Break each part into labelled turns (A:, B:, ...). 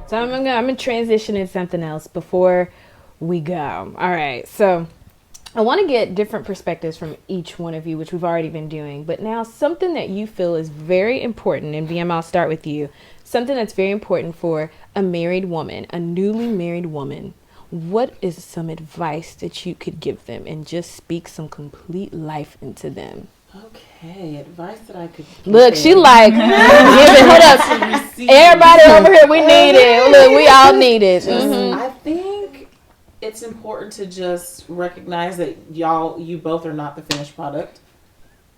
A: So I'm gonna transition into something else before we go. All right. So I want to get different perspectives from each one of you, which we've already been doing. But now something that you feel is very important, and Viema, I'll start with you. Something that's very important for a married woman, a newly married woman. What is some advice that you could give them and just speak some complete life into them?
B: Okay, advice that I could give
A: Look, she like, hold up. Everybody over here, we need it. Look, we all need it.
B: I think it's important to just recognize that you both are not the finished product.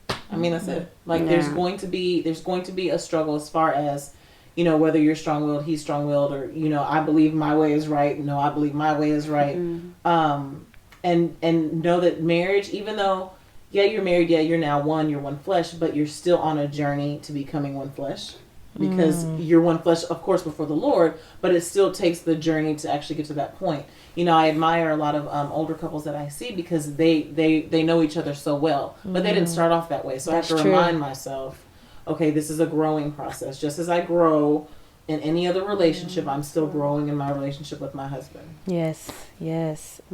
B: I mean, that's it. Like, there's going to be a struggle as far as, you know, whether you're strong-willed, he's strong-willed, or, you know, I believe my way is right. No, I believe my way is right. And know that marriage, even though, yeah, you're married, yeah, you're now you're one flesh, but you're still on a journey to becoming one flesh. Because you're one flesh, of course, before the Lord, but it still takes the journey to actually get to that point. You know, I admire a lot of older couples that I see because they know each other so well, but they didn't start off that way. So
A: That's
B: I have to
A: true.
B: remind myself, okay, this is a growing process. Just as I grow in any other relationship, I'm still growing in my relationship with my husband.
A: Yes.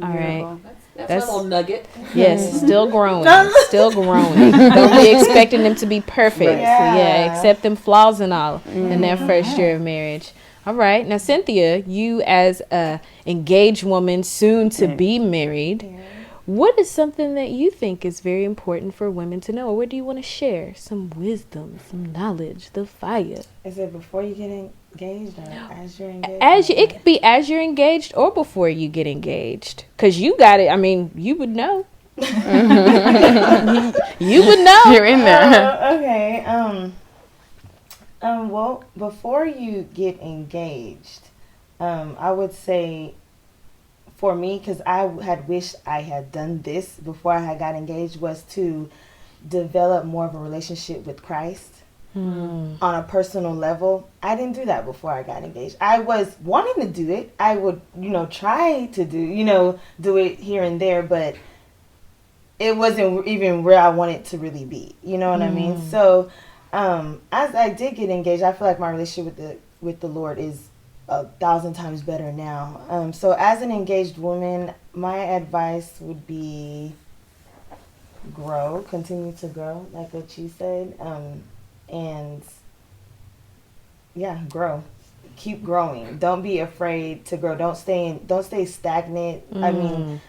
A: All right.
B: That's a little nugget.
A: Yes, still growing. Still growing. Don't be expecting them to be perfect.
C: Right.
A: Yeah, accept them flaws and all in that first year of marriage. All right. Now, Cynthia, you as a engaged woman, soon to be married, what is something that you think is very important for women to know? Or what do you want to share? Some wisdom, some knowledge, the fire.
C: Is it before you get engaged or as you're engaged?
A: It could be as you're engaged or before you get engaged. Because you got it. I mean, you would know. You would know.
D: You're in there.
C: Okay. Well, before you get engaged, I would say, for me, because I had wished I had done this before I had got engaged, was to develop more of a relationship with Christ on a personal level. I didn't do that before I got engaged. I was wanting to do it. I would, try to do it here and there, but it wasn't even where I wanted to really be. You know what I mean? So, as I did get engaged, I feel like my relationship with the Lord is 1,000 times better now. So as an engaged woman, my advice would be continue to grow, like what you said. And grow. Keep growing. Don't be afraid to grow. Don't stay stagnant. I mean,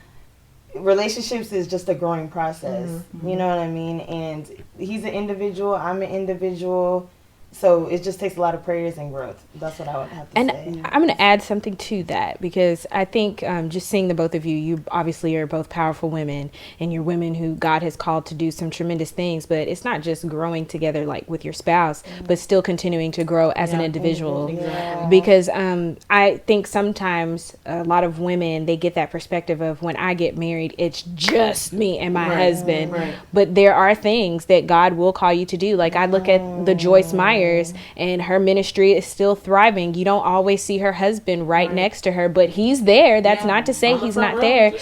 C: relationships is just a growing process. You know what I mean? And he's an individual, I'm an individual. So it just takes a lot of prayers and growth. That's what I would have to say.
A: And I'm going to add something to that, because I think just seeing the both of you obviously are both powerful women, and you're women who God has called to do some tremendous things. But it's not just growing together like with your spouse, but still continuing to grow as an individual.
C: Yeah.
A: Because I think sometimes a lot of women, they get that perspective of, when I get married, it's just me and my husband.
B: Right.
A: But there are things that God will call you to do. Like, I look at the Joyce Meyer, and her ministry is still thriving. You don't always see her husband right next to her, but he's there. That's not to say he's not there.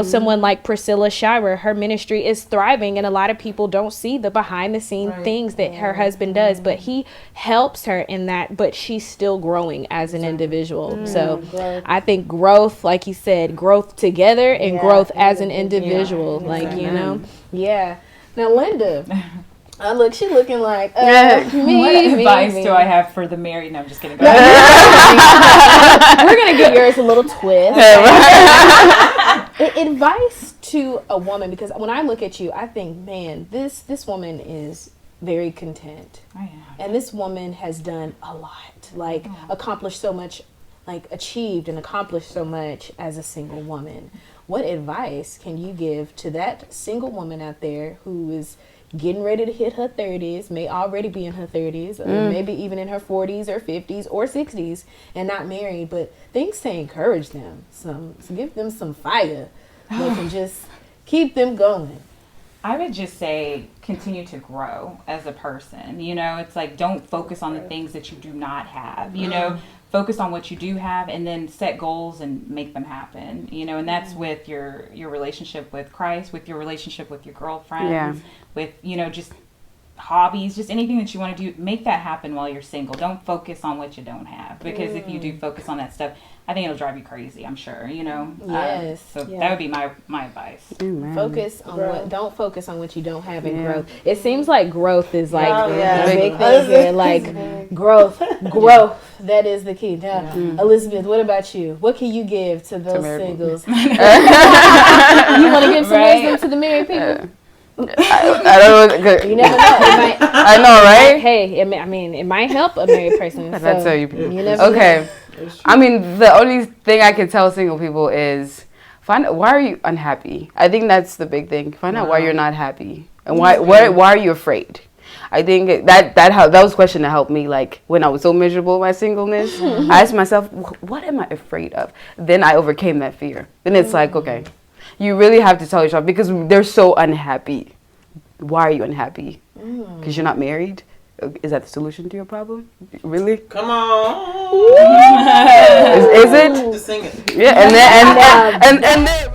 A: Someone like Priscilla Shirer, her ministry is thriving, and a lot of people don't see the behind the scene things that her husband does, but he helps her in that, but she's still growing as an individual. So I think growth, like you said, growth together and growth as an individual. Yeah. Now, Linda. Look, she looking like
E: what advice do I have for the married? No, I'm just kidding.
A: We're gonna give yours a little twist. Advice to a woman, because when I look at you, I think, man, this woman is very content, and this woman has done a lot, accomplished so much, achieved and accomplished so much as a single woman. What advice can you give to that single woman out there who is getting ready to hit her 30s, may already be in her 30s, or maybe even in her 40s or 50s or 60s, and not married, but things to encourage them, give them some fire that can just keep them going?
E: I would just say continue to grow as a person. It's like, don't focus on the things that you do not have. Focus on what you do have, and then set goals and make them happen. And that's with your relationship with Christ, with your relationship with your girlfriends, with just hobbies, just anything that you want to do, make that happen while you're single. Don't focus on what you don't have, because if you do focus on that stuff, I think it'll drive you crazy, I'm sure, you know.
A: Yes.
E: So that would be my advice.
A: Focus on don't focus on what you don't have in growth. It seems like growth is like
C: yeah.
A: a big thing here. Like growth. That is the key. Now, Elisabeth, what about you? What can you give to those singles? You want to give some wisdom to the married people?
D: I don't know.
A: You never know.
D: I know, right?
A: It might help a married person.
D: That's so you
A: never
D: okay. I mean, the only thing I can tell single people is find out why are you unhappy. I think that's the big thing. Find out why you're not happy and why are you afraid. I think that was a question that helped me. Like when I was so miserable in my singleness, I asked myself, what am I afraid of? Then I overcame that fear. Then it's like, okay, you really have to tell yourself, because they're so unhappy. Why are you unhappy? Because you're not married? Is that the solution to your problem? Really?
B: Come on.
D: Is it?
B: Just sing it.
D: Yeah, and then